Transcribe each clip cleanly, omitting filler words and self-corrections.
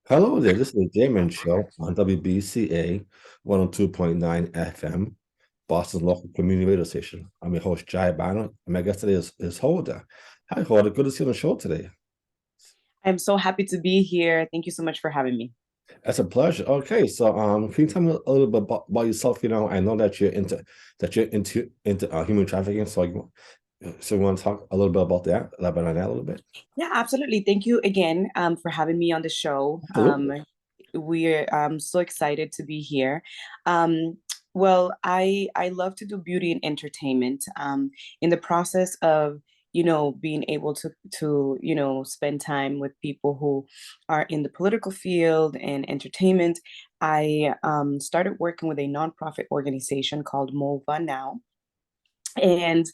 Hello there, this is the Jayman Show on WBCA 102.9 FM, Boston's local community radio station. I'm your host, Jaiye Bynoe, and my guest today is Hulda. Hi, Hulda. Good to see you on the show today. I'm so happy to be here. Thank you so much for having me. It's a pleasure. Okay, so can you tell me a little bit about yourself? I know that you're into human trafficking, so you want to talk a little bit about that, elaborate on that a little bit? Yeah, absolutely. Thank you again for having me on the show. Absolutely. We're so excited to be here. Um, well, I love to do beauty and entertainment. In the process of being able to spend time with people who are in the political field and entertainment, I started working with a nonprofit organization called MOVA now. And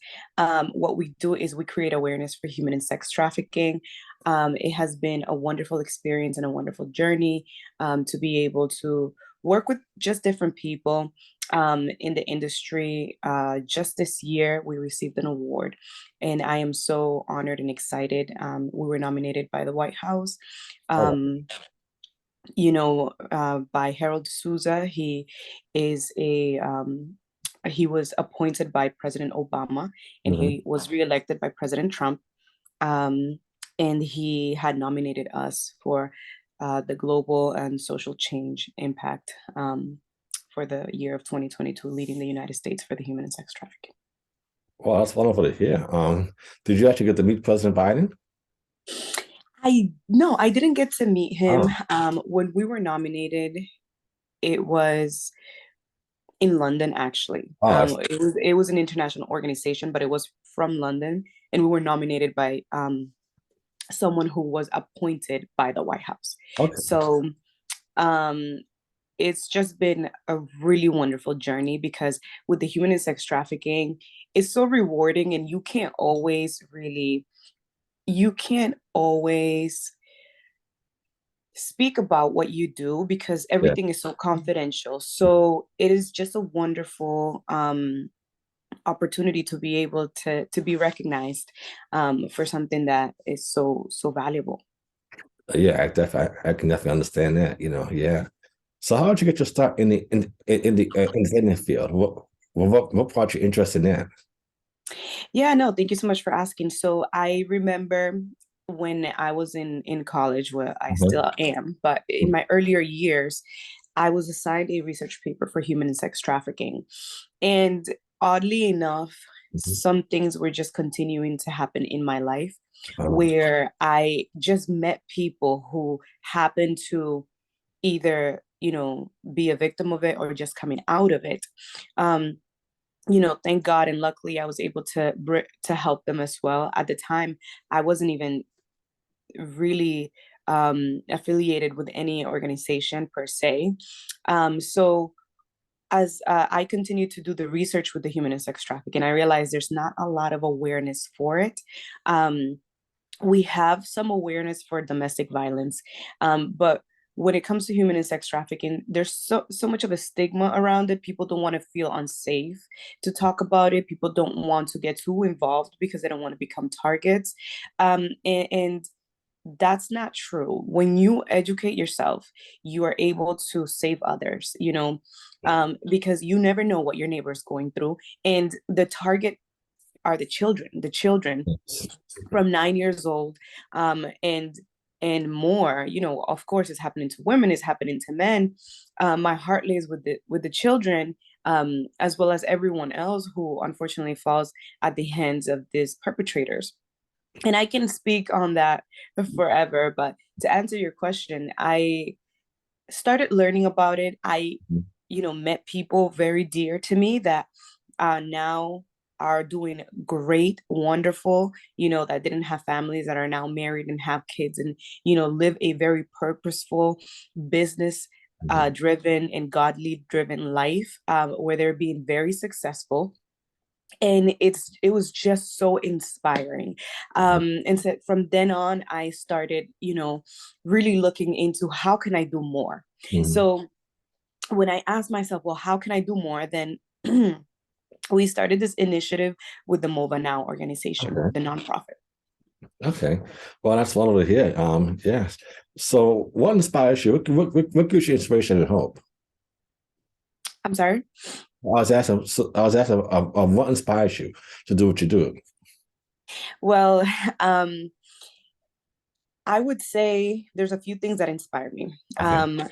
what we do is we create awareness for human and sex trafficking. It has been a wonderful experience and a wonderful journey to be able to work with just different people in the industry. Just this year, we received an award, and I am so honored and excited. We were nominated by the White House. Oh, Um, by Harold Souza. Is a he was appointed by President Obama, and mhm. he was reelected by President Trump. Um, and he had nominated us for the global and social change impact for the year of 2022, leading the United States for the human and sex trafficking. Well, that's wonderful to hear. Did you actually get to meet President Biden? I No, I didn't get to meet him. Oh, When we were nominated, it was in London actually. oh, that's It was an international organization, but it was from London, and we were nominated by someone who was appointed by the White House. okay. So um, it's just been a really wonderful journey because with the human and sex trafficking, it's so rewarding, and you can't always speak about what you do because Yeah. everything is so confidential. So it is just a wonderful opportunity to be able to be recognized for something that is so valuable. I can definitely understand that, yeah. So how did you get your start in the entertainment field? What brought you interest in that? Yeah, no, thank you so much for asking. So I remember when I was in college, where I Mhm. still am, but in my earlier years, I was assigned a research paper for human and sex trafficking. And oddly enough, Mhm. some things were just continuing to happen in my life Um, where I just met people who happened to either, be a victim of it or just coming out of it. Um, thank God and luckily I was able to help them as well. At the time, I wasn't even really affiliated with any organization per se. So as I continue to do the research with the human and sex trafficking, I realized there's not a lot of awareness for it. Um, we have some awareness for domestic violence, but when it comes to human and sex trafficking, there's so much of a stigma around it. People don't want to feel unsafe to talk about it. People don't want to get too involved because they don't want to become targets. And that's not true. When you educate yourself, you are able to save others, because you never know what your neighbor is going through. And the target are the children from 9 years old, and more. Of course, it's happening to women, it's happening to men. My heart lays with the children, as well as everyone else who unfortunately falls at the hands of these perpetrators. And I can speak on that forever, but to answer your question, I started learning about it. I met people very dear to me that now are doing great, wonderful, that didn't have families, that are now married and have kids, and live a very purposeful, business driven and godly driven life, where they're being very successful. And it was just so inspiring. And so from then on, I started really looking into how can I do more. Mhm. So when I asked myself, well, how can I do more, then we started this initiative with the MOVA Now organization, Okay. the nonprofit. Okay. Well, that's wonderful to hear. Yes. So what inspires you? What gives you inspiration and hope? I'm sorry. I was asking what inspires you to do what you do? Well, um, I would say there's a few things that inspire me. Okay.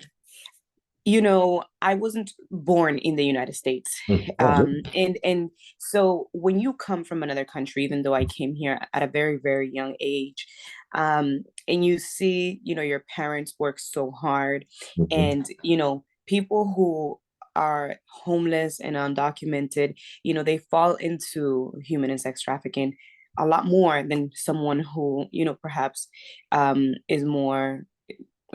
I wasn't born in the United States. Oh, And so when you come from another country, even though I came here at a very, very young age, and you see, your parents work so hard, mhm. and, people who are homeless and undocumented, they fall into human and sex trafficking a lot more than someone who, perhaps is more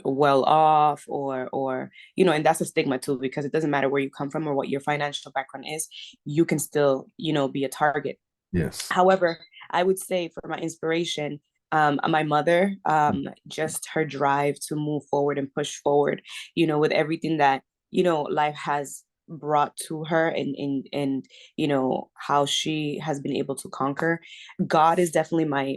well off, or and that's a stigma too, because it doesn't matter where you come from or what your financial background is, you can still, be a target. Yes. However, I would say for my inspiration, my mother, just her drive to move forward and push forward, with everything that, life has brought to her, and how she has been able to conquer. God is definitely my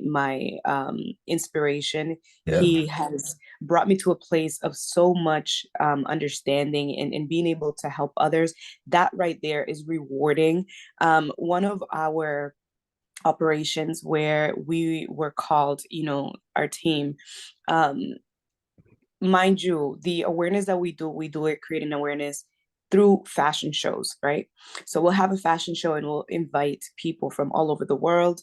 inspiration. Yeah. He has brought me to a place of so much understanding, and being able to help others. That right there is rewarding. One of our operations where we were called, our team, um, mind you, the awareness that we do it creating awareness through fashion shows, right? So we'll have a fashion show and we'll invite people from all over the world.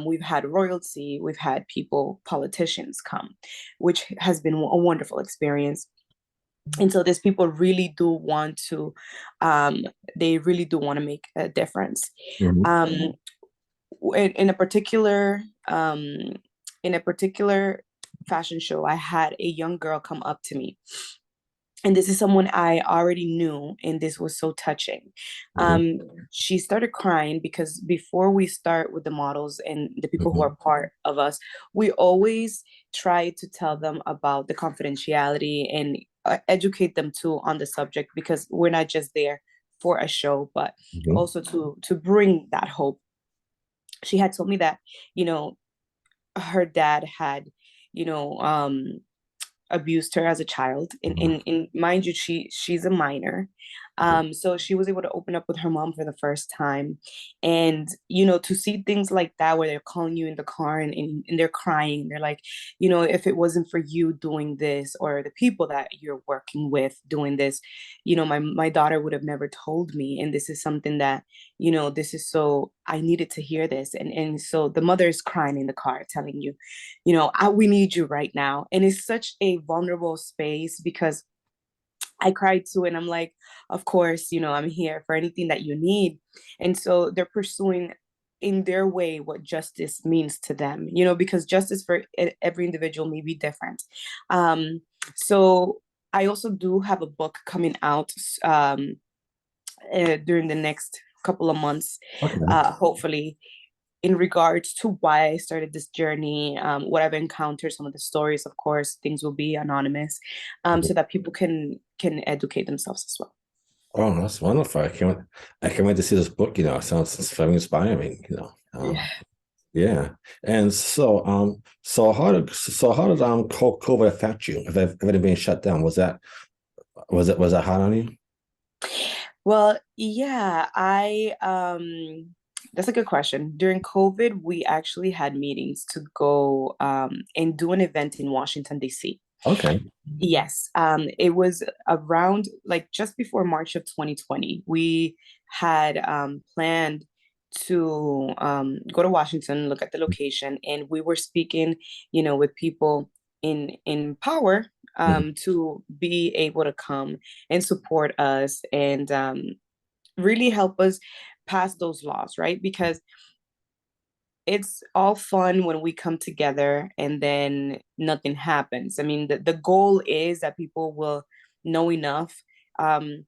We've had royalty, we've had people, politicians come, which has been a wonderful experience. And so these people really do want to, they really do want to make a difference. Mhm. Um, in a particular in a particular fashion show, I had a young girl come up to me, and this is someone I already knew, and this was so touching. Mhm. She started crying because before we start with the models and the people who Mhm. are part of us, we always try to tell them about the confidentiality and educate them too on the subject, because we're not just there for a show, but Mhm. also to bring that hope. She had told me that, you know, her dad had, you know, abused her as a child, Mhm. and mind you, she's a minor. So she was able to open up with her mom for the first time. And to see things like that, where they're calling you in the car, and they're crying, they're like, if it wasn't for you doing this, or the people that you're working with doing this, my daughter would have never told me. And this is something that, this is so, I needed to hear this. And so the mother is crying in the car telling you, we need you right now. And it's such a vulnerable space, because I cried too. And I'm like, of course, I'm here for anything that you need. And so they're pursuing in their way what justice means to them, because justice for every individual may be different. Um, so I also do have a book coming out during the next couple of months, Okay. hopefully, in regards to why I started this journey, what I've encountered, some of the stories. Of course, things will be anonymous, so that people can educate themselves as well. Oh, that's wonderful. I can't wait to see this book, it sounds very inspiring, Yeah. yeah. And so how did COVID affect you? If everything being shut down, was that hard on you? Well, yeah, I that's a good question. During COVID, we actually had meetings to go and do an event in Washington, D.C. Okay. Yes, it was around, like, just before March of 2020. We had planned to go to Washington, look at the location, and we were speaking, with people in power, Mhm. to be able to come and support us, and really help us pass those laws, right? Because it's all fun when we come together and then nothing happens. I mean, the goal is that people will know enough um,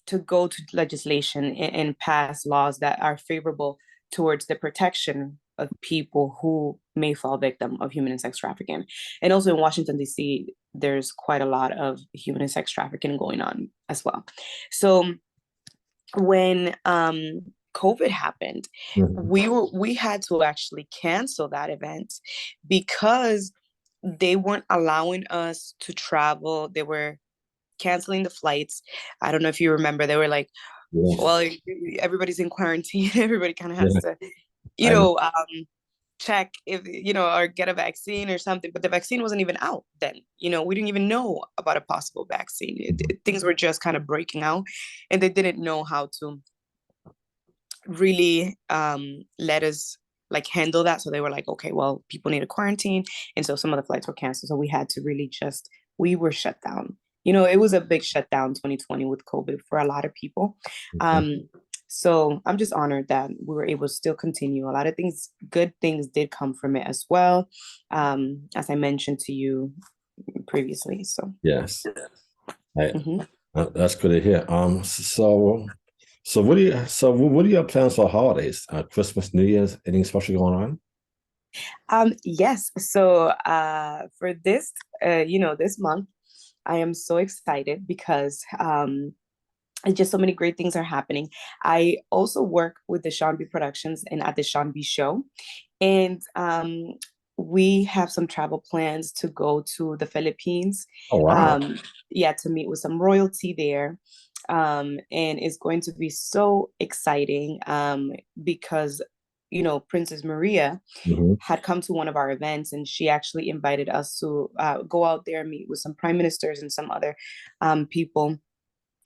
to go to legislation, and pass laws that are favorable towards the protection of people who may fall victim of human and sex trafficking. And also in Washington, D.C., there's quite a lot of human and sex trafficking going on as well. So when COVID happened, Mhm. we had to actually cancel that event, because they weren't allowing us to travel. They were canceling the flights. I don't know if you remember, they were like, Yeah, well, everybody's in quarantine. Everybody kind of has yeah, to, you I know. know, check if, or get a vaccine or something. But the vaccine wasn't even out then. We didn't even know about a possible vaccine. Things were just kind of breaking out, and they didn't know how to really let us like handle that. So they were like, okay, well, people need a quarantine. And so some of the flights were canceled. So we had to really we were shut down. It was a big shutdown 2020 with COVID for a lot of people. Mhm. Um, so I'm just honored that we were able to still continue. A lot of things, good things did come from it as well. As I mentioned to you previously. So Yes, I, mhm. that's good to hear. What are your plans for holidays? Christmas, New Year's, anything special going on? Yes. So for this month, I am so excited because just so many great things are happening. I also work with the Seanbshow Productions and at the Seanbshow Show, and we have some travel plans to go to the Philippines. Oh wow. Yeah, to meet with some royalty there. And it's going to be so exciting because Princess Maria Hmm. had come to one of our events, and she actually invited us to go out there and meet with some prime ministers and some other people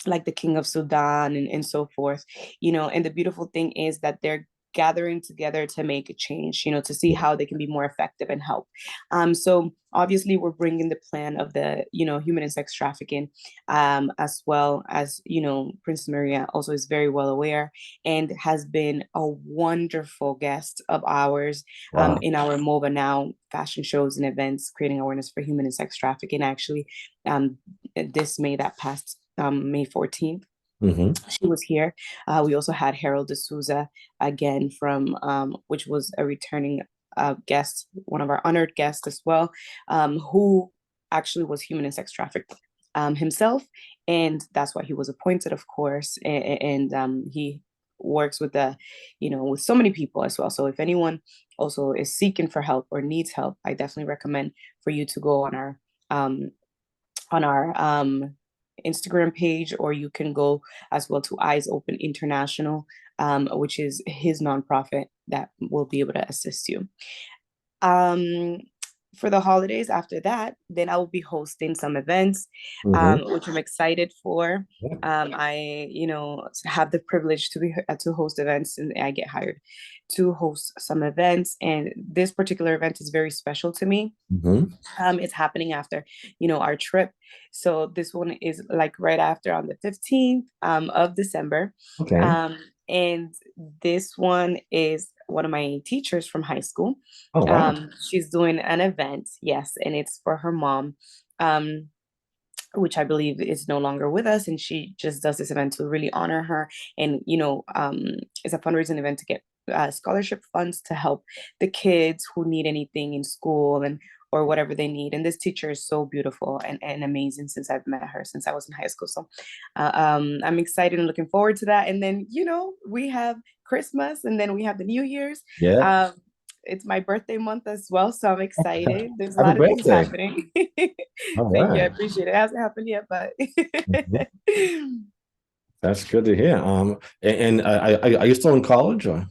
like the King of Sudan and so forth. And the beautiful thing is that they're gathering together to make a change, to see how they can be more effective and help. So obviously we're bringing the plan of the, human and sex trafficking, as well as, Princess Maria also is very well aware and has been a wonderful guest of ours Wow. in our MOVA Now fashion shows and events, creating awareness for human and sex trafficking. Actually, this May that passed May 14th. Hmm. She was here. We also had Hulda Suazo again from, which was a returning guest, one of our honored guests as well, who actually was human and sex trafficked himself. And that's why he was appointed, of course. And he works with with so many people as well. So if anyone also is seeking for help or needs help, I definitely recommend for you to go um, on our Instagram page, or you can go as well to Eyes Open International, which is his nonprofit that will be able to assist you. Um, for the holidays after that, then I will be hosting some events, Hmm. which I'm excited for. Yeah. I, have the privilege to host events, and I get hired to host some events. And this particular event is very special to me. Hmm. It's happening after, our trip. So this one is like right after on the 15th of December. Okay. Um, and this one is one of my teachers from high school. Oh wow. She's doing an event, yes, and it's for her mom. Which I believe is no longer with us. And she just does this event to really honor her. And, it's a fundraising event to get scholarship funds to help the kids who need anything in school and or whatever they need. And this teacher is so beautiful and amazing since I've met her since I was in high school. So I'm excited and looking forward to that. And then, we have Christmas, and then we have the New Year's. Yeah. Um, it's my birthday month as well, so I'm excited. There's a Happy lot of things birthday. happening. All Thank you. I right. appreciate it. It hasn't happened yet, but Mhm. That's good to hear. Are you still in college or?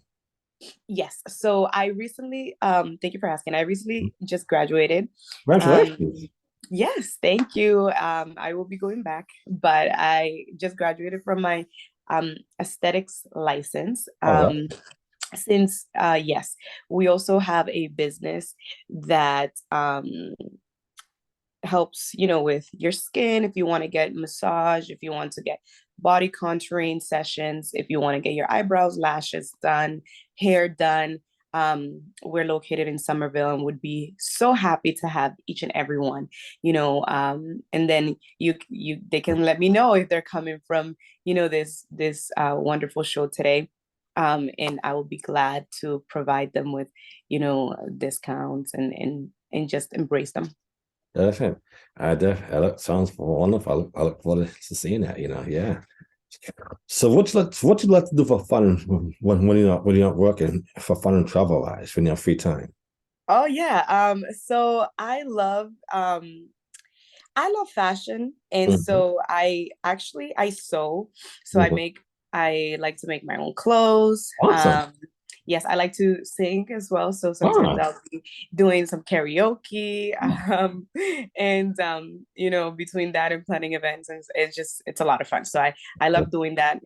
yes. So I recently, thank you for asking. I recently just graduated. Um, Congratulations. yes, thank you. I will be going back, but I just graduated from my aesthetics license. Oh wow. Since yes, we also have a business that helps with your skin, if you want to get massage, if you want to get body contouring sessions, if you want to get your eyebrows, lashes done, hair done. We're located in Somerville and would be so happy to have each and every one, and then they can let me know if they're coming from this wonderful show today. And I will be glad to provide them with discounts and just embrace them. Perfect. That sounds wonderful. I look forward to seeing that, yeah. So what you like to do for fun when you're not working for fun and travel wise when you have free time? Oh yeah. So I love fashion, and Mhm. so I sew. So Mhm. I like to make my own clothes. Awesome. Yes, I like to sing as well. So sometimes Ah, I'll be doing some karaoke. mm, And between that and planning events, it's a lot of fun. So I love doing that,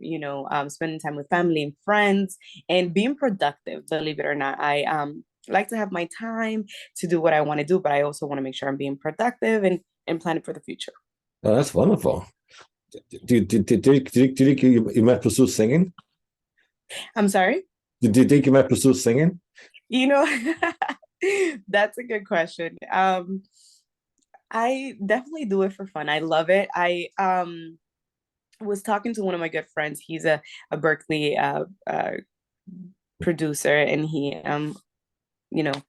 spending time with family and friends and being productive, believe it or not. I like to have my time to do what I want to do, but I also want to make sure I'm being productive and planning for the future. oh, that's wonderful. Do you think you might pursue singing? I'm sorry. Do you think you might pursue singing? You know, that's a good question. I definitely do it for fun. I love it. I was talking to one of my good friends. He's a Berkeley producer, and he you know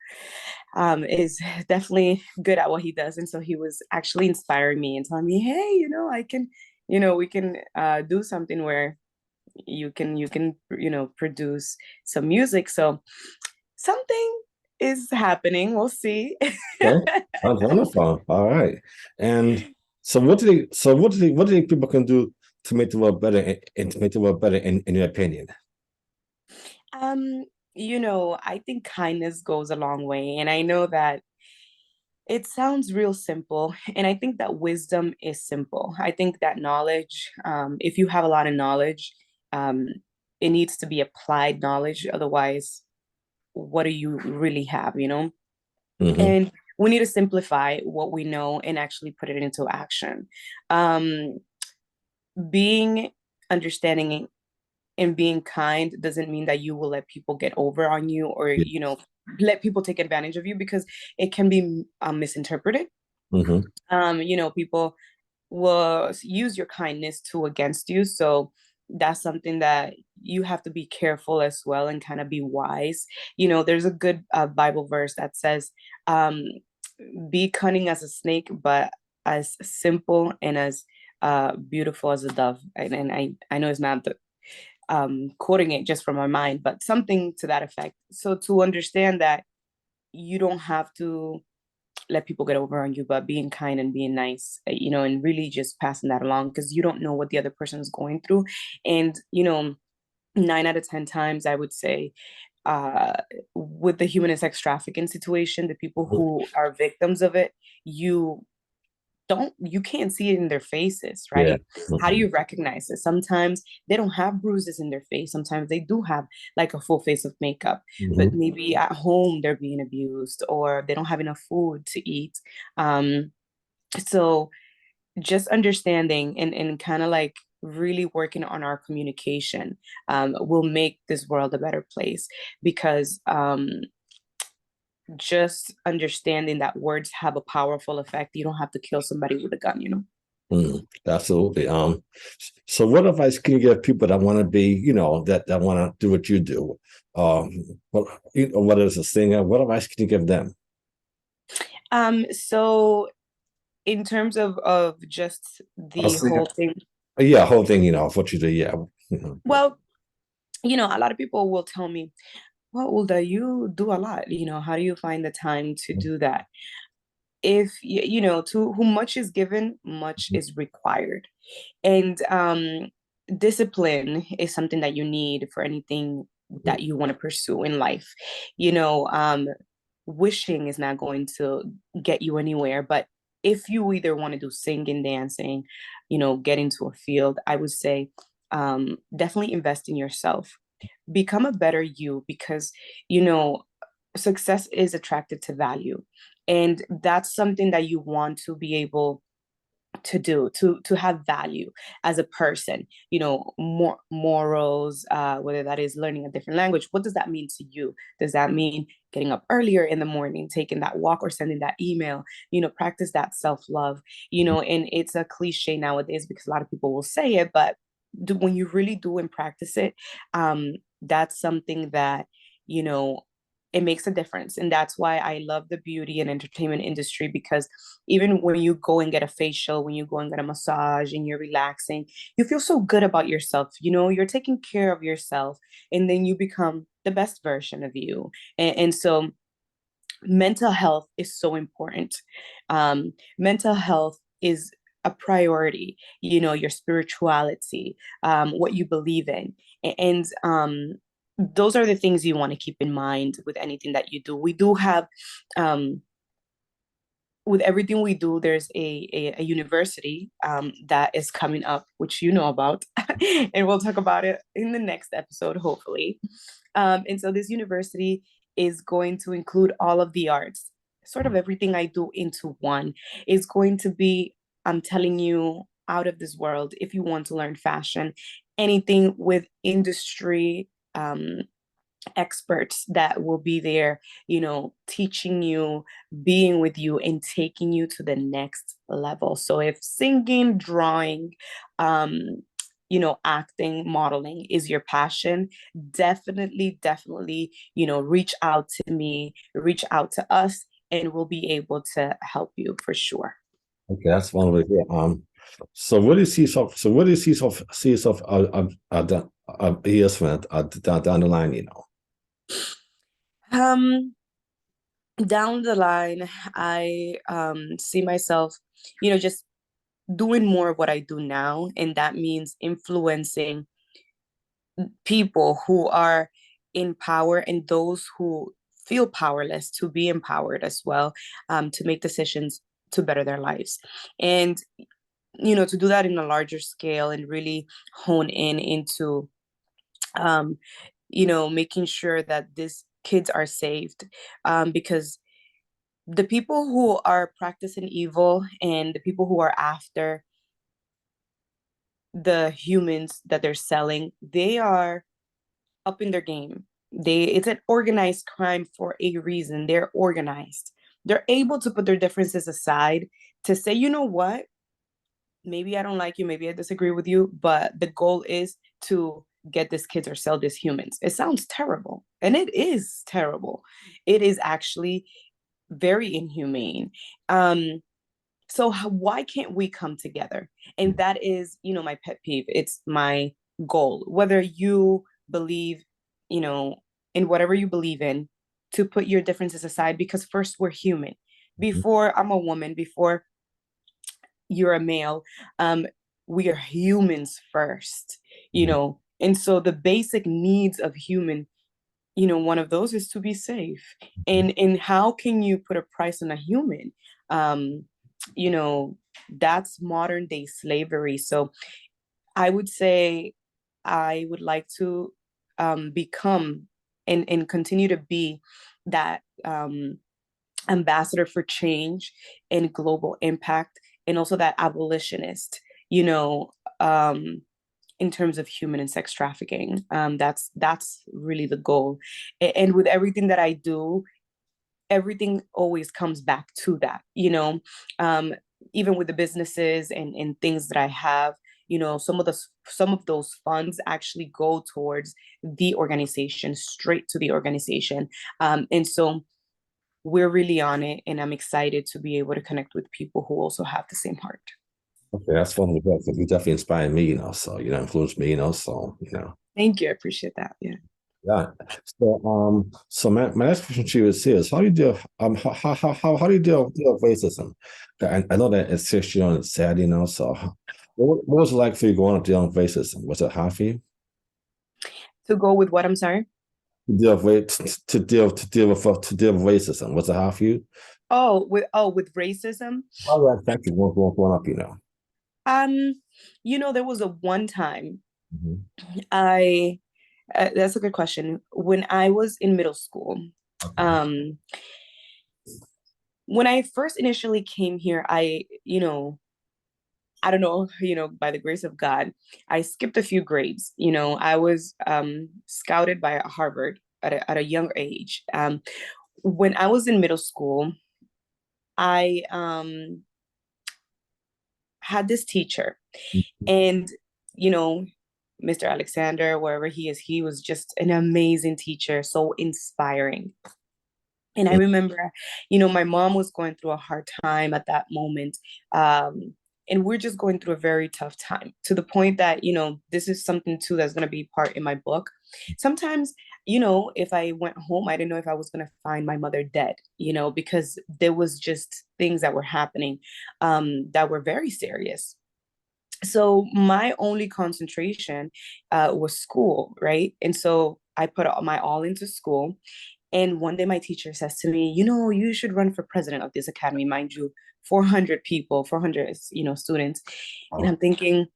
is definitely good at what he does. And so he was actually inspiring me and telling me, hey, I can, we can do something where you can produce some music. So something is happening. We'll see. Okay, sounds wonderful. All right. And so what do you think people can do to make the world better and to make the world better in your opinion? um, I think kindness goes a long way. And I know that it sounds real simple. And I think that wisdom is simple. I think that knowledge, if you have a lot of knowledge, um, it needs to be applied knowledge. Otherwise, what do you really have? Hmm. And we need to simplify what we know and actually put it into action. Um, being understanding and being kind doesn't mean that you will let people get over on you, or Yeah. let people take advantage of you, because it can be misinterpreted. Hmm. People will use your kindness to against you. So that's something that you have to be careful as well and kind of be wise. There's a good Bible verse that says, um, be cunning as a snake, but as simple and as beautiful as a dove. And I know it's not the quoting it just from my mind, but something to that effect. So to understand that you don't have to let people get over on you, but being kind and being nice, and really just passing that along, because you don't know what the other person is going through. And 9 out of 10 times, I would say, uh, with the human and sex trafficking situation, the people who are victims of it, you you can't see it in their faces, Yeah. right? How do Hmm. you recognize it? Sometimes they don't have bruises in their face. Sometimes they do have like a full face of makeup, but Hmm. maybe at home they're being abused, or they don't have enough food to eat. So just understanding and kind of like really working on our communication will make this world a better place, because just understanding that words have a powerful effect. You don't have to kill somebody with a gun. Mm, absolutely. So what advice can you give people that want to be, that want to do what you do? What, whether it's a singer, what advice can you give them? So in terms of just I'll the say, whole thing, yeah, whole thing, of what you do. Yeah. Mhm. well, a lot of people will tell me, well, Ulda, you do a lot. How do you find the time to do that? If to whom much is given, much is required. And discipline is something that you need for anything that you want to pursue in life. you know um Wishing is not going to get you anywhere, but if you either want to do singing, dancing, get into a field, I would say definitely invest in yourself. Become a better you, because you know success is attracted to value, and that's something that you want to be able to do, to have value as a person. More morals, whether that is learning a different language. What does that mean to you? Does that mean getting up earlier in the morning, taking that walk, or sending that email? Practice that self-love. And it's a cliche nowadays because a lot of people will say it, but when you really do and practice it, that's something that you know it makes a difference. And that's why I love the beauty and entertainment industry, because even when you go and get a facial, when you go and get a massage and you're relaxing, you feel so good about yourself. You're taking care of yourself, and then you become the best version of you. And so mental health is so important. Mental health is a priority, your spirituality, what you believe in. And those are the things you want to keep in mind with anything that you do. We do have, with everything we do, there's a university that is coming up, which you know about, and we'll talk about it in the next episode, hopefully. And so this university is going to include all of the arts, sort of everything I do into one. Is going to be, I'm telling you, out of this world. If you want to learn fashion, anything with industry, experts that will be there, teaching you, being with you, and taking you to the next level. So if singing, drawing, acting, modeling is your passion, definitely, reach out to me, reach out to us, and we'll be able to help you for sure. Okay, that's one way here. So what do you see yourself? So what do you see yourself years from down the line? Um, Down the line, I see myself, just doing more of what I do now, and that means influencing people who are in power and those who feel powerless to be empowered as well, to make decisions to better their lives. And to do that in a larger scale and really hone in into making sure that these kids are saved, because the people who are practicing evil and the people who are after the humans that they're selling, they are up in their game. It's an organized crime for a reason. They're organized. They're able to put their differences aside to say, you know what? Maybe I don't like you, maybe I disagree with you, but the goal is to get these kids or sell these humans. It sounds terrible, and it is terrible. It is actually very inhumane. So why can't we come together? And that is, my pet peeve. It's my goal. Whether you believe, you know, in whatever you believe in, to put your differences aside, because first we're human. Before I'm a woman, before you're a male, we are humans first, And so the basic needs of human, one of those is to be safe. And how can you put a price on a human? Um, you know, that's modern day slavery. So I would say I would like to become and continue to be that ambassador for change and global impact, and also that abolitionist, in terms of human and sex trafficking. That's really the goal. And with everything that I do, everything always comes back to that, even with the businesses and things that I have, some of those funds actually go towards the organization, straight to the organization. And so we're really on it, and I'm excited to be able to connect with people who also have the same heart. Okay, that's one of the best. You definitely inspired me, so influenced me, so Thank you. I appreciate that. Yeah. yeah. So my next question to you is how do you deal how do you deal with racism? I know that it's and it's sad, So what was it like for you going up dealing with racism? Was it hard for you? To go with what? I'm sorry. To deal with racism. Was it hard for you? With racism. Oh, yeah, thank you. Going up. Um, there was a one time Mhm. I that's a good question. When I was in middle school, Okay. um, when I first initially came here, I don't know, by the grace of God, I skipped a few grades. I was scouted by Harvard at a young age. When I was in middle school, I had this teacher, and you know Mr. Alexander, wherever he was just an amazing teacher, so inspiring. And I remember, my mom was going through a hard time at that moment. and we're just going through a very tough time, to the point that, this is something too that's going to be part in my book. Sometimes, if I went home, I didn't know if I was going to find my mother dead, because there was just things that were happening, that were very serious. So my only concentration, was school, right? And so I put my all into school. And one day my teacher says to me, you should run for president of this academy. Mind you, 400 people, 400, students. And Oh, I'm thinking,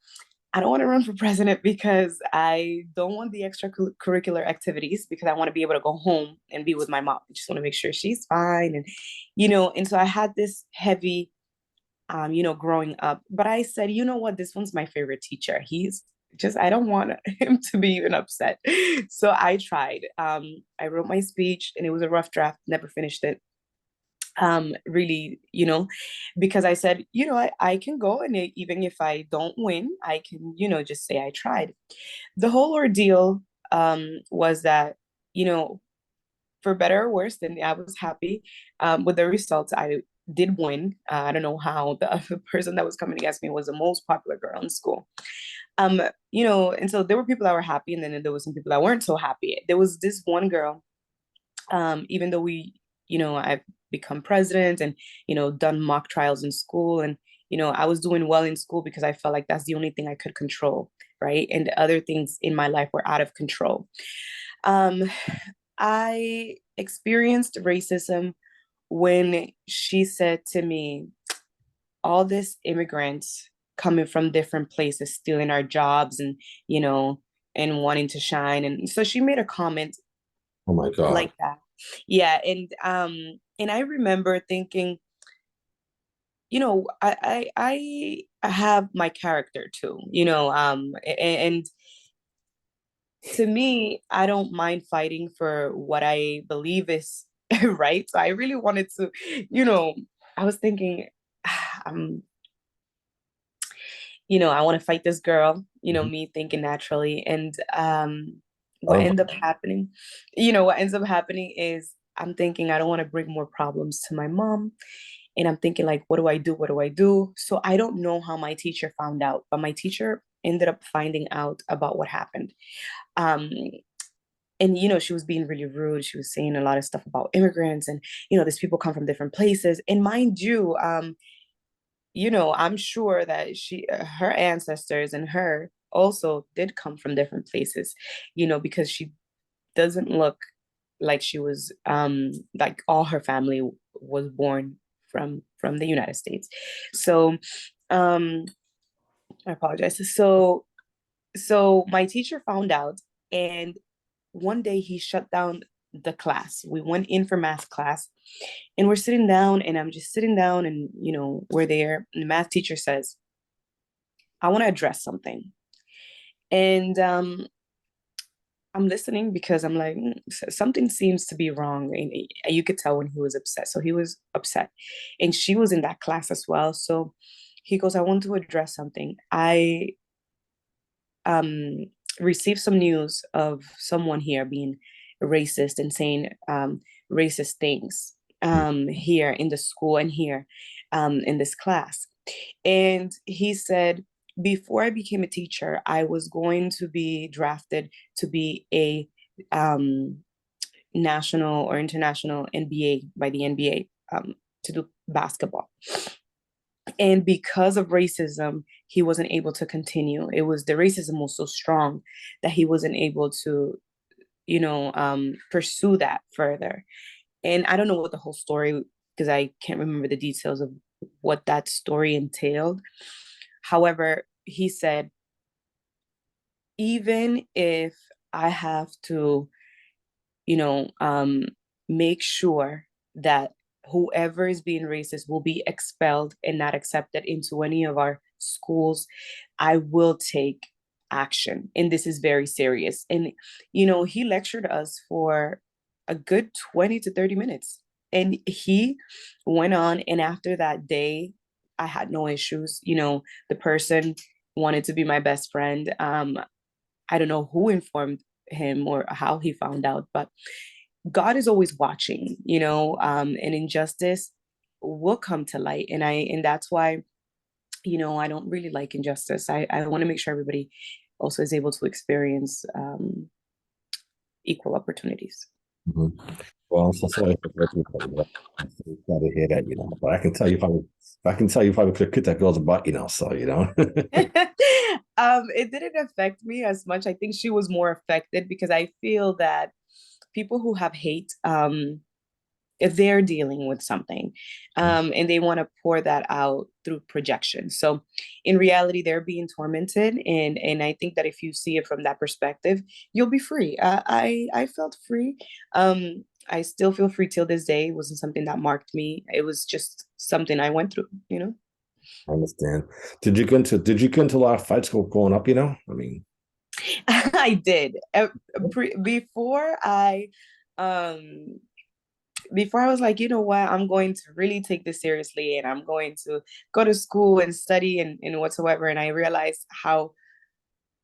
I don't want to run for president because I don't want the extracurricular activities, because I want to be able to go home and be with my mom. I just want to make sure she's fine. And so I had this heavy, growing up. But I said, you know what? This one's my favorite teacher. He's just, I don't want him to be even upset. So I tried. I wrote my speech and it was a rough draft, never finished it. Really, because I said, I can go, and even if I don't win, I can, just say I tried. The whole ordeal, was that, you know, for better or worse, then I was happy, with the results. I did win. I don't know how. The other person that was coming against me was the most popular girl in school. Um, and so there were people that were happy, and then there was some people that weren't so happy. There was this one girl, even though I've become president and, done mock trials in school, and, I was doing well in school because I felt like that's the only thing I could control, right? And the other things in my life were out of control. Um, I experienced racism when she said to me, all these immigrants coming from different places, stealing our jobs, and, you know, and wanting to shine. And so she made a comment oh my God. like that. Yeah. And I remember thinking, I have my character too, and to me, I don't mind fighting for what I believe is right. So I really wanted to, you know, I was thinking, um, I want to fight this girl, Mhm. me thinking naturally. And I what don't, ended up happening, what ends up happening is I'm thinking I don't want to bring more problems to my mom. And I'm thinking, like, what do I do? What do I do? So I don't know how my teacher found out, but my teacher ended up finding out about what happened. Um, and she was being really rude. She was saying a lot of stuff about immigrants, and these people come from different places. And mind you, I'm sure that her ancestors and her also did come from different places, because she doesn't look like she was, like all her family was born from the United States. So, um, I apologize. So my teacher found out, and one day he shut down the class. We went in for math class, and we're sitting down, and I'm just sitting down, and we're there. And the math teacher says, I want to address something. And I'm listening because I'm like, something seems to be wrong. And you could tell when he was upset. So he was upset. And she was in that class as well. So he goes, I want to address something. I um, received some news of someone here being racist and saying, racist things, here in the school and here, in this class. And he said, before I became a teacher, I was going to be drafted to be a, national or international NBA by the NBA, to do basketball. And because of racism, he wasn't able to continue. It was the racism was so strong that he wasn't able to, pursue that further. And I don't know what the whole story, because I can't remember the details of what that story entailed. However, he said, even if I have to, you know, um, make sure that whoever is being racist will be expelled and not accepted into any of our schools, I will take action. And this is very serious. And, he lectured us for a good 20 to 30 minutes. And he went on. And after that day, I had no issues. The person wanted to be my best friend. I don't know who informed him or how he found out, but God is always watching, and injustice will come to light. And that's why, I don't really like injustice. I want to make sure everybody also is able to experience equal opportunities. Mhm. Well, I'm so sorry for breaking up, I'm so glad to hear that, but I can tell you probably could kick that girl's butt, so It didn't affect me as much. I think she was more affected because I feel that people who have hate, if they're dealing with something, and they want to pour that out through projection. So in reality, they're being tormented. And I think that if you see it from that perspective, you'll be free. I felt free. I still feel free till this day. It wasn't something that marked me. It was just something I went through. I understand. Did you get into a lot of fights growing up, I mean, I did. Before um before I was like, you know what, I'm going to really take this seriously and I'm going to go to school and study and whatsoever. And I realized how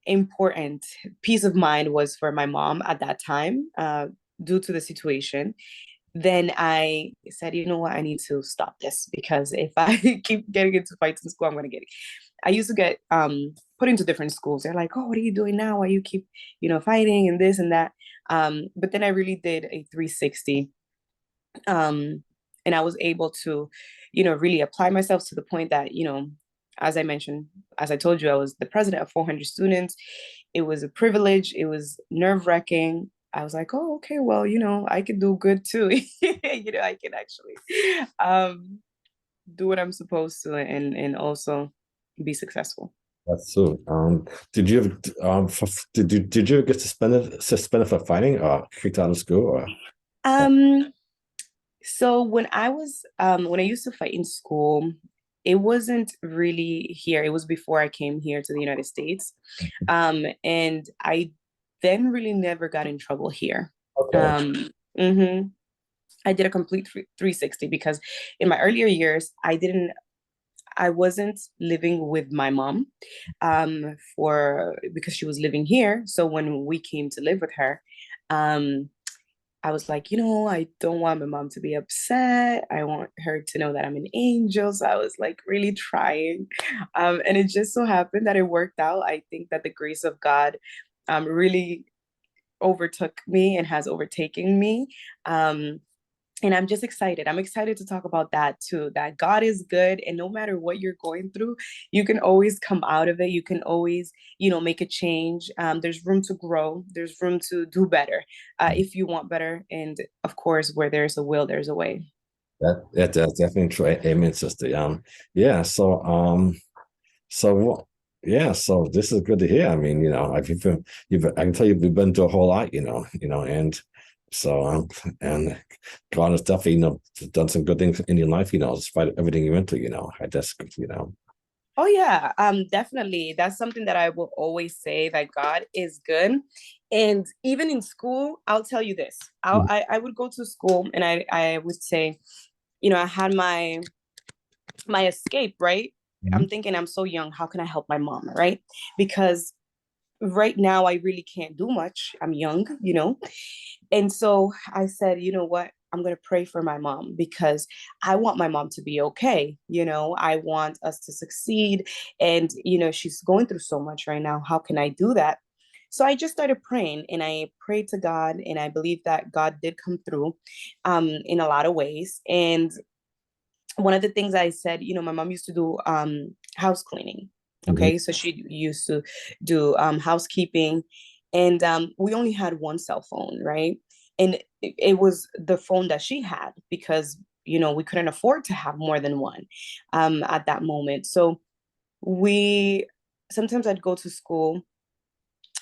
important peace of mind was for my mom at that time, due to the situation. Then I said, you know what, I need to stop this because if I keep getting into fights in school, I'm going to get it. I used to get put into different schools. They're like, oh, what are you doing now? Why you keep, fighting and this and that. But then I really did a 360, and I was able to, really apply myself to the point that, as I mentioned, as I told you, I was the president of 400 students. It was a privilege. It was nerve-wracking. I was like, oh, okay, well, I can do good too. I can actually do what I'm supposed to and also be successful. that's so. Did you ever did you ever get suspended for fighting or kicked out of school or? Um, So when I used to fight in school, it wasn't really here. It was before I came here to the United States. And I then really never got in trouble here. Okay. Um, mhm. I did a complete 360 because in my earlier years, I wasn't living with my mom, for because she was living here. So when we came to live with her, um, I was like, I don't want my mom to be upset. I want her to know that I'm an angel. So I was like really trying. And it just so happened that it worked out. I think that the grace of God really overtook me and has overtaken me. Um, and I'm just excited. I'm excited to talk about that too, that God is good. And no matter what you're going through, you can always come out of it. You can always, make a change. There's room to grow. There's room to do better, if you want better. And of course, where there's a will, there's a way. That's definitely true. Amen, sister. Yeah. So yeah. So this is good to hear. I mean, I can tell you've been through a whole lot, and so and God has definitely, done some good things in your life, despite everything you went through, I just. Oh yeah, definitely. That's something that I will always say, that God is good. And even in school, I'll tell you this. I would go to school and I would say, I had my escape, right? Mhm. I'm thinking I'm so young. How can I help my mom, right? Because right now I really can't do much. I'm young. And so I said, you know what? I'm going to pray for my mom because I want my mom to be okay. I want us to succeed. And, she's going through so much right now. How can I do that? So I just started praying and I prayed to God. And I believe that God did come through in a lot of ways. And one of the things I said, my mom used to do house cleaning. Mhm. Okay, so she used to do housekeeping, and we only had one cell phone, right? And it was the phone that she had because we couldn't afford to have more than one at that moment. So we sometimes I'd go to school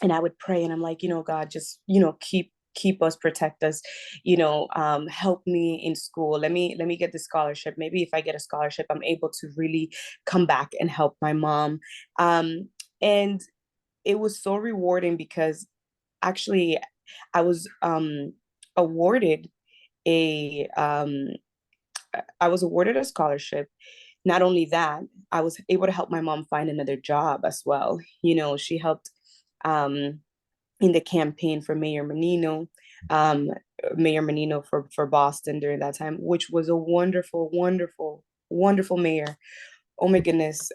and I would pray and I'm like, God, just, keep us, protect us, help me in school. Let me get the scholarship. Maybe if I get a scholarship, I'm able to really come back and help my mom. And it was so rewarding because actually I was awarded a I was awarded a scholarship. Not only that, I was able to help my mom find another job as well. She helped um, in the campaign for um, Mayor Menino for Boston during that time, which was a wonderful, wonderful, wonderful mayor. Oh my goodness.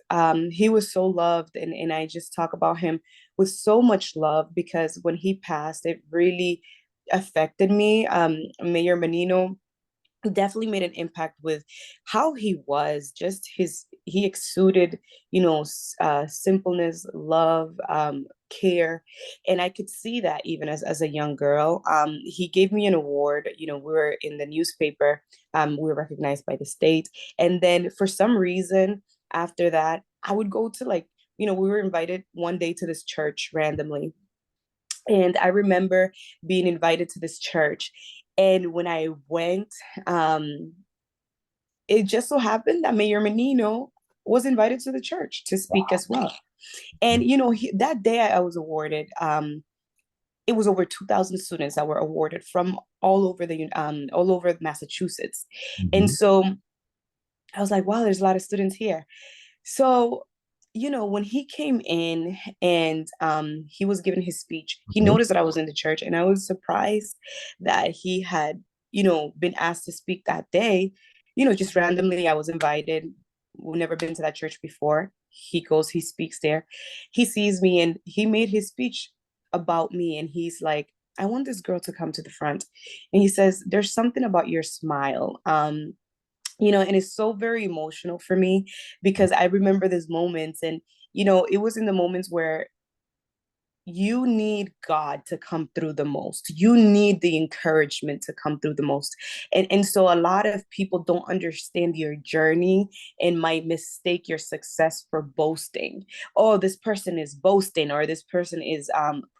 He was so loved, and I just talk about him with so much love because when he passed, it really affected me. Mayor Menino definitely made an impact with how he was, just he exuded, simpleness, love, care. And I could see that even as a young girl. He gave me an award. We were in the newspaper. We were recognized by the state. And then for some reason after that, I would go to, like, we were invited one day to this church randomly. And I remember being invited to this church. And when I went, um, it just so happened that Mayor Menino was invited to the church to speak as well. And, that day I was awarded, it was over 2,000 students that were awarded from all over Massachusetts. And Mhm. so I was like, wow, there's a lot of students here. So, when he came in and he was giving his speech, he Mhm. noticed that I was in the church, and I was surprised that he had, been asked to speak that day. Just randomly, I was invited. We've never been to that church before. He goes, he speaks there. He sees me, and he made his speech about me, and he's like, I want this girl to come to the front. And he says, there's something about your smile. And it's so very emotional for me because I remember those moments. And it was in the moments where you need God to come through the most. You need the encouragement to come through the most. And so a lot of people don't understand your journey and might mistake your success for boasting. Oh, this person is boasting, or this person is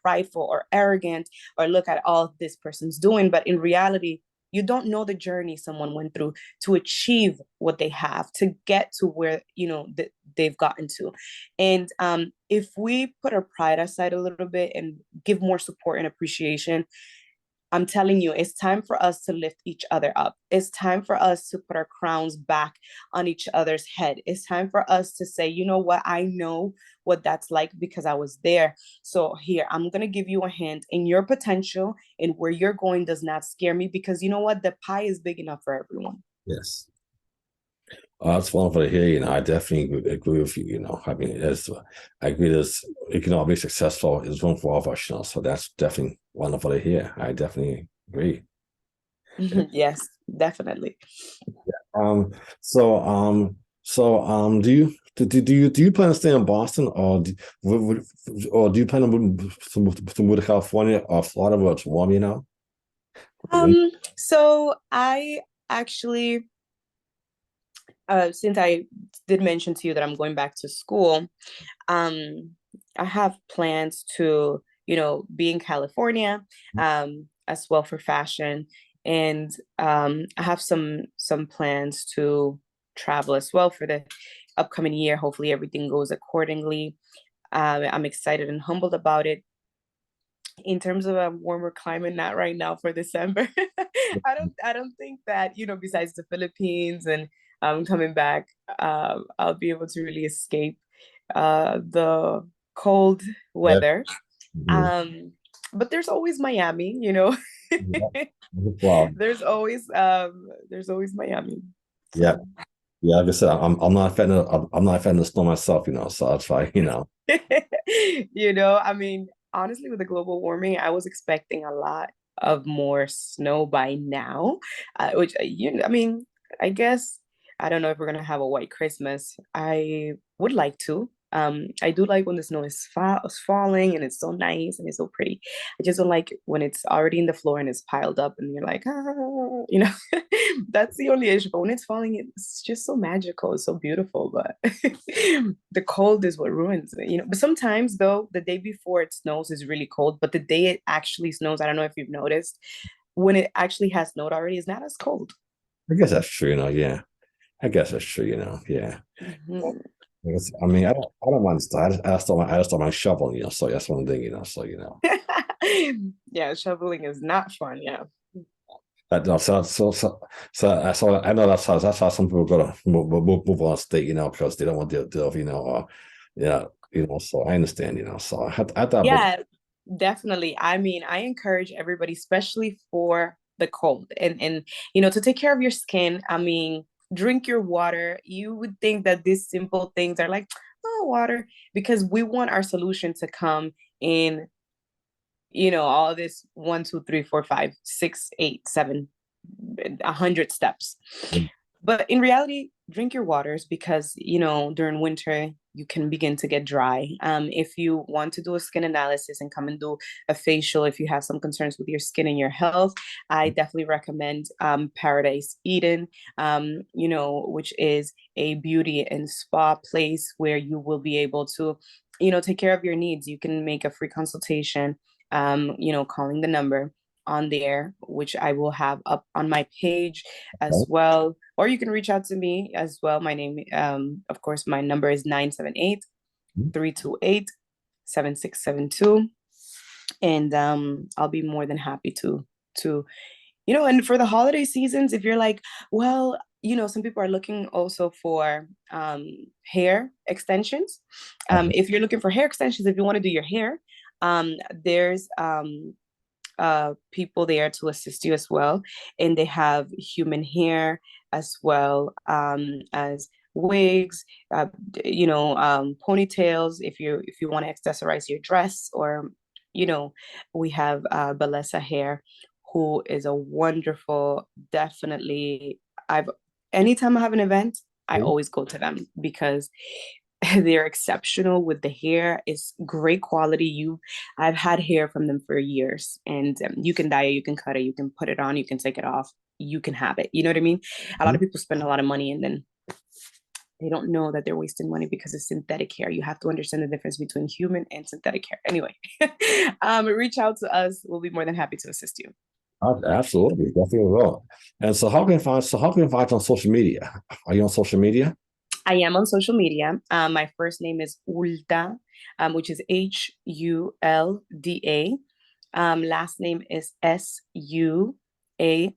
prideful or arrogant, or look at all this person's doing. But in reality, you don't know the journey someone went through to achieve what they have, to get to where they've gotten to. And if we put our pride aside a little bit and give more support and appreciation, I'm telling you, it's time for us to lift each other up. It's time for us to put our crowns back on each other's head. It's time for us to say, you know what, I know what that's like because I was there. So here, I'm going to give you a hint, and your potential and where you're going does not scare me, because you know what, the pie is big enough for everyone. Yes. That's wonderful to hear. I definitely agree with you. I mean, I agree that you can all be successful is room for all of us. So that's definitely wonderful to hear. I definitely agree. Yes, definitely. Um, so do you plan to stay in Boston, or or do you plan to move to California or Florida where it's warm? So I actually, since I did mention to you that I'm going back to school, um, I have plans to, be in California, as well for fashion, and I have some plans to travel as well for the upcoming year. Hopefully, everything goes accordingly. I'm excited and humbled about it. In terms of a warmer climate, not right now for December. I don't think that, besides the Philippines and coming back, I'll be able to really escape the cold Yeah. weather. Mhm. Um, but there's always Miami, Yeah. Wow. there's always Miami. Yeah. So Yeah. Like I said, I'm not a fan of I'm not a fan of the snow myself. So that's why. I mean, honestly, with the global warming, I was expecting a lot of more snow by now, which, I mean, I guess I don't know if we're gonna have a white Christmas. I would like to. I do like when the snow is falling and it's so nice and it's so pretty. I just don't like when it's already in the floor and it's piled up and you're like, that's the only issue. But when it's falling, it's just so magical. It's so beautiful. But the cold is what ruins it. But sometimes though, the day before it snows is really cold, but the day it actually snows, I don't know if you've noticed, when it actually has snowed already, it's not as cold. I guess that's true. Yeah. I guess that's true. Yeah. Mhm. I mean, I don't mind stuff. I just don't mind shoveling. So that's one thing. Yeah, shoveling is not fun. Yeah. No, so I know that's how some people go to move on state, because they don't want to deal with, or yeah, so I understand, so I thought, but Yeah, definitely. I mean, I encourage everybody, especially for the cold, and to take care of your skin. I mean, drink your water. You would think that these simple things are like, oh, water, because we want our solution to come in, all this 1, 2, 3, 4, 5, 6, 8, 7, 100 steps. But in reality, drink your waters because, during winter, you can begin to get dry. If you want to do a skin analysis and come and do a facial, if you have some concerns with your skin and your health, I definitely recommend Paradise Eden, which is a beauty and spa place where you will be able to, take care of your needs. You can make a free consultation, calling the number on there, which I will have up on my page as well. Or you can reach out to me as well. My name, of course, my number is 978-328-7672. And I'll be more than happy to, and for the holiday seasons, if you're like, well, some people are looking also for hair extensions. If you're looking for hair extensions, if you want to do your hair, there's people there to assist you as well, and they have human hair as well, as wigs, ponytails if you want to accessorize your dress, or we have Balesa Hair, who is a wonderful, definitely, I've anytime I have an event, I always go to them because they're exceptional with the hair. It's great quality. I've had hair from them for years, and you can dye it, you can cut it, you can put it on, you can take it off, you can have it. You know what I mean? A lot of people spend a lot of money and then they don't know that they're wasting money because it's synthetic hair. You have to understand the difference between human and synthetic hair. Anyway, reach out to us. We'll be more than happy to assist you. Absolutely, definitely will. And so how can you find you on social media? Are you on social media? I am on social media. My first name is Hulda, which is Hulda. Last name is Suaz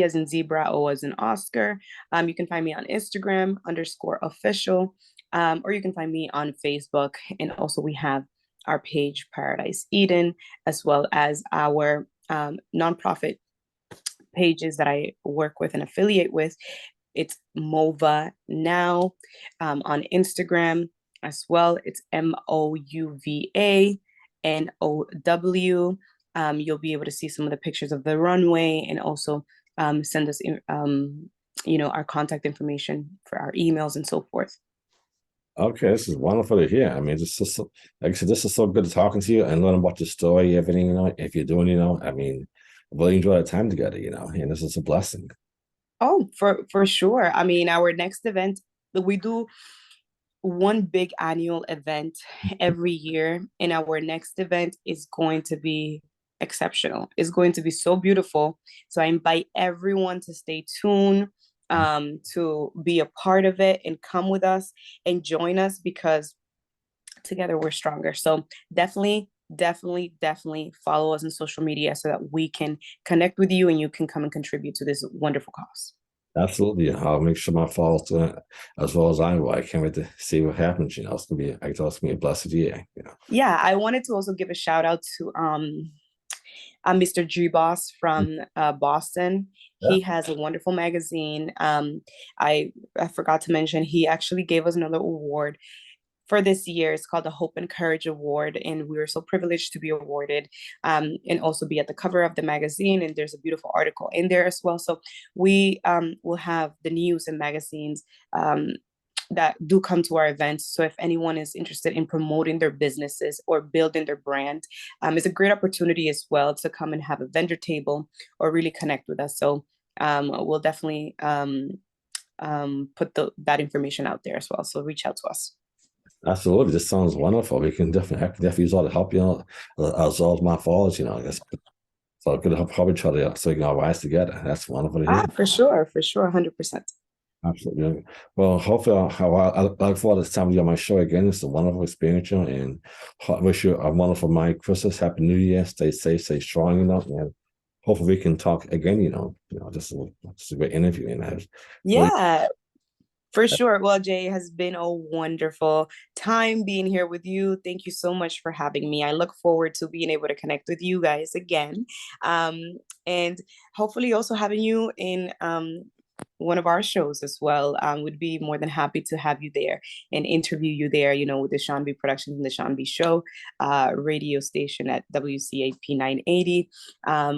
as in zebra, O as in Oscar. You can find me on Instagram _official, or you can find me on Facebook. And also we have our page Paradise Eden, as well as our nonprofit pages that I work with and affiliate with. It's MOVA Now, on Instagram as well. It's MOUVANOW. You'll be able to see some of the pictures of the runway, and also send us our contact information for our emails and so forth. Okay, this is wonderful to hear. I mean, this is so, like I said, this is so good talking to you and learning about your story, everything, if you're doing, I mean, really enjoy the time together, and this is a blessing. Oh, for sure. I mean, our next event, we do one big annual event every year, and our next event is going to be exceptional. It's going to be so beautiful. So I invite everyone to stay tuned, to be a part of it and come with us and join us, because together we're stronger. So definitely follow us on social media so that we can connect with you and you can come and contribute to this wonderful cause. Absolutely. I'll make sure my followers do it as well as I will. I can't wait to see what happens. It's gonna be, I thought it's gonna be a blessed year. Yeah, I wanted to also give a shout out to Mr. G Boss from Boston. Yeah. He has a wonderful magazine. I forgot to mention, he actually gave us another award for this year. It's called the Hope and Courage Award, and we were so privileged to be awarded, and also be at the cover of the magazine. And there's a beautiful article in there as well. So we will have the news and magazines that do come to our events. So if anyone is interested in promoting their businesses or building their brand, it's a great opportunity as well to come and have a vendor table or really connect with us. So we'll definitely put that information out there as well. So reach out to us. Absolutely. This sounds wonderful. I can definitely use all the help, as well as my followers, I guess. So I could help each other so we can all rise together. That's wonderful to hear. For sure, 100%. Absolutely. Well, hopefully I look forward to time you on my show again. It's a wonderful experience, and I wish you a wonderful Merry Christmas, Happy New Year. Stay safe, stay strong, and hopefully we can talk again. This is a great interview, and yeah. For sure. Well, Jay, has been a wonderful time being here with you. Thank you so much for having me. I look forward to being able to connect with you guys again. And hopefully also having you in one of our shows as well. Would be more than happy to have you there and interview you there, with the Seanb Productions and the Seanb Show radio station at WCAP 980. I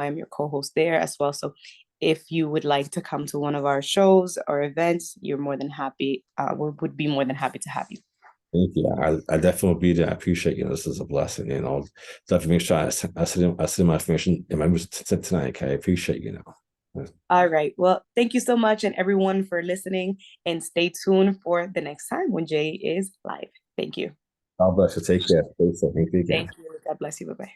am your co-host there as well. So if you would like to come to one of our shows or events, you're more than happy. We would be more than happy to have you. Thank you. I definitely will be there. I appreciate this is a blessing. Definitely make sure I send my information in my music tonight. Okay, I appreciate All right. Well, thank you so much, and everyone for listening. And stay tuned for the next time when Jay is live. Thank you. God bless you. Take care. Stay safe. Thank you again. Thank you. God bless you. Bye bye.